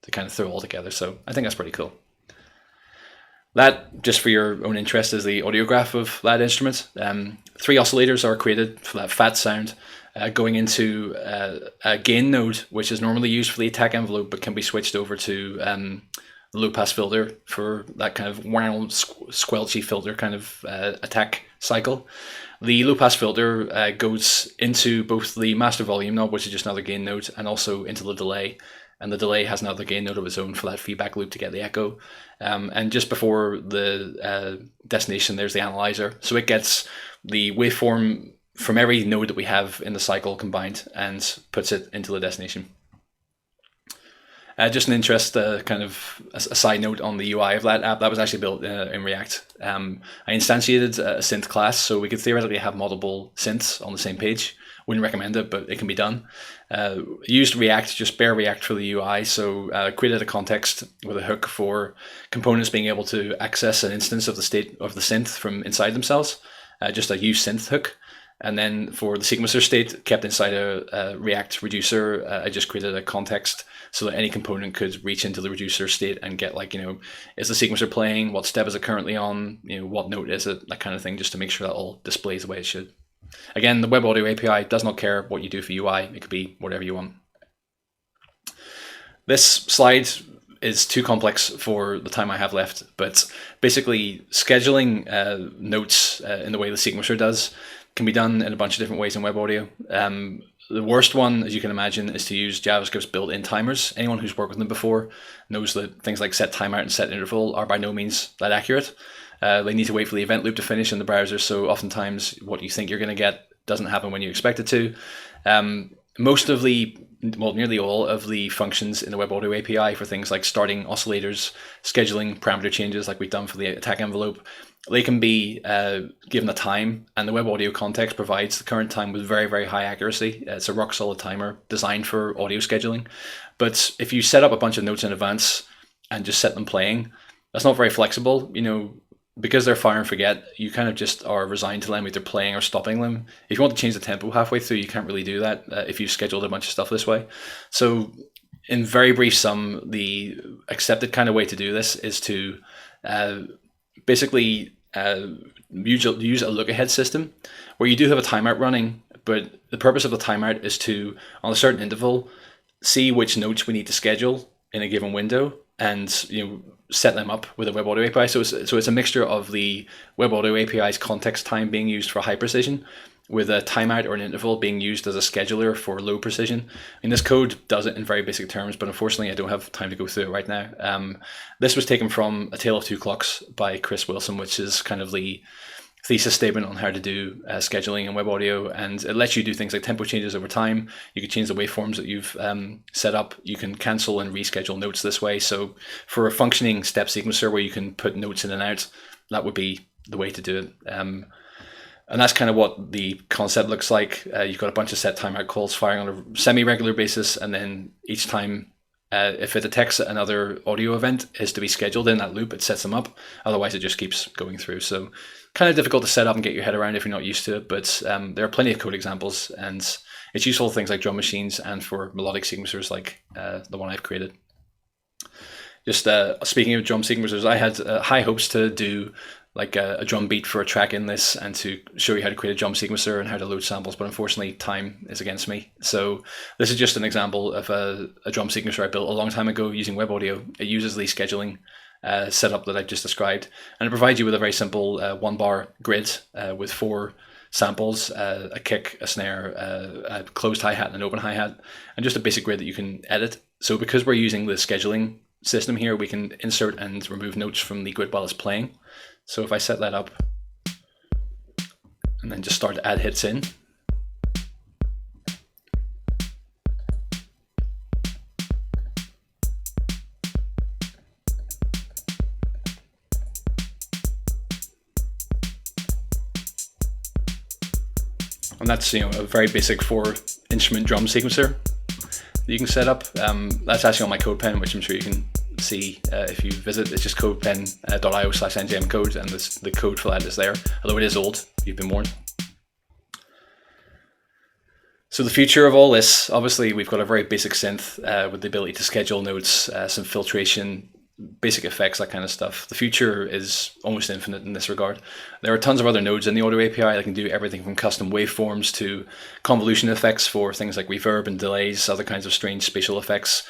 to kind of throw all together. So I think that's pretty cool. That, just for your own interest, is the audio graph of that instrument. 3 oscillators are created for that fat sound, going into a gain node, which is normally used for the attack envelope, but can be switched over to the low pass filter for that kind of wild, squelchy filter kind of attack cycle. The low pass filter goes into both the master volume knob, which is just another gain node, and also into the delay. And the delay has another gain node of its own for that feedback loop to get the echo. And just before the destination, there's the analyzer. So it gets the waveform from every node that we have in the cycle combined and puts it into the destination. Just an interest, kind of a side note on the UI of that app, that was actually built in React. I instantiated a synth class, so we could theoretically have multiple synths on the same page. Wouldn't recommend it, but it can be done. Used React, just bare React for the UI, so created a context with a hook for components being able to access an instance of the state of the synth from inside themselves, just a use synth hook. And then for the sequencer state, kept inside a React reducer, I just created a context so that any component could reach into the reducer state and get, like, is the sequencer playing? What step is it currently on? What note is it? That kind of thing, just to make sure that all displays the way it should. Again, the Web Audio API does not care what you do for UI. It could be whatever you want. This slide is too complex for the time I have left, but basically scheduling notes in the way the sequencer does can be done in a bunch of different ways in Web Audio. The worst one, as you can imagine, is to use JavaScript's built-in timers. Anyone who's worked with them before knows that things like set timeout and set interval are by no means that accurate. They need to wait for the event loop to finish in the browser, so oftentimes what you think you're going to get doesn't happen when you expect it to. Nearly all of the functions in the Web Audio API for things like starting oscillators, scheduling parameter changes like we've done for the attack envelope, they can be given a time, and the Web Audio context provides the current time with very, very high accuracy. It's a rock solid timer designed for audio scheduling. But if you set up a bunch of notes in advance and just set them playing, that's not very flexible. Because they're fire and forget, you kind of just are resigned to them either playing or stopping them. If you want to change the tempo halfway through, you can't really do that if you've scheduled a bunch of stuff this way. So in very brief sum, the accepted kind of way to do this is to basically use a look-ahead system where you do have a timeout running, but the purpose of the timeout is to, on a certain interval, see which notes we need to schedule in a given window and set them up with a Web Audio API. So it's a mixture of the Web Audio API's context time being used for high precision, with a timeout or an interval being used as a scheduler for low precision. This code does it in very basic terms, but unfortunately I don't have time to go through it right now. This was taken from A Tale of Two Clocks by Chris Wilson, which is kind of the thesis statement on how to do scheduling in Web Audio, and it lets you do things like tempo changes over time. You can change the waveforms that you've set up. You can cancel and reschedule notes this way. So for a functioning step sequencer where you can put notes in and out, that would be the way to do it. And that's kind of what the concept looks like. You've got a bunch of set timeout calls firing on a semi-regular basis, and then each time if it detects another audio event is to be scheduled in that loop, it sets them up. Otherwise, it just keeps going through. So kind of difficult to set up and get your head around if you're not used to it, but there are plenty of code examples, and it's useful for things like drum machines and for melodic sequencers like the one I've created. Just speaking of drum sequencers, I had high hopes to do like a drum beat for a track in this and to show you how to create a drum sequencer and how to load samples, but unfortunately time is against me. So this is just an example of a drum sequencer I built a long time ago using Web Audio. It uses the scheduling setup that I've just described, and it provides you with a very simple 1-bar grid with 4 samples, a kick, a snare, a closed hi-hat and an open hi-hat, and just a basic grid that you can edit. So because we're using the scheduling system here, we can insert and remove notes from the grid while it's playing. So if I set that up and then just start to add hits in, and that's a very basic 4-instrument drum sequencer that you can set up. That's actually on my CodePen, which I'm sure you can see if you visit. It's just codepen.io/ngmcode, and the code for that is there, although it is old, you've been warned. So the future of all this, obviously, we've got a very basic synth with the ability to schedule notes, some filtration, basic effects, that kind of stuff. The future is almost infinite in this regard. There are tons of other nodes in the audio API that can do everything from custom waveforms to convolution effects for things like reverb and delays, other kinds of strange spatial effects,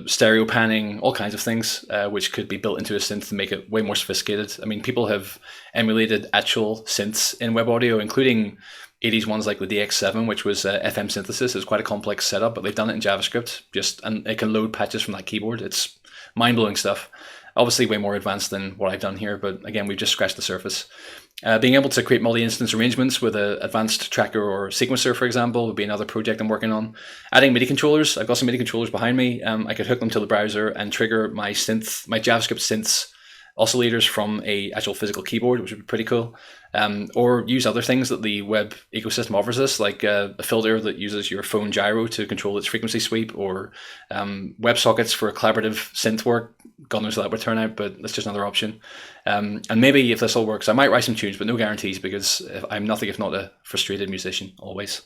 stereo panning, all kinds of things, which could be built into a synth to make it way more sophisticated. I mean, people have emulated actual synths in web audio, including 80s ones like the DX7, which was FM synthesis. It's quite a complex setup, but they've done it in JavaScript, and it can load patches from that keyboard. It's mind-blowing stuff. Obviously way more advanced than what I've done here, but again, we've just scratched the surface. Being able to create multi-instance arrangements with an advanced tracker or sequencer, for example, would be another project I'm working on. Adding MIDI controllers. I've got some MIDI controllers behind me. I could hook them to the browser and trigger my JavaScript synths oscillators from a actual physical keyboard, which would be pretty cool. Or use other things that the web ecosystem offers us, like a filter that uses your phone gyro to control its frequency sweep, or WebSockets for collaborative synth work. God knows how that would turn out, but that's just another option. And maybe if this all works, I might write some tunes, but no guarantees, because I'm nothing if not a frustrated musician, always.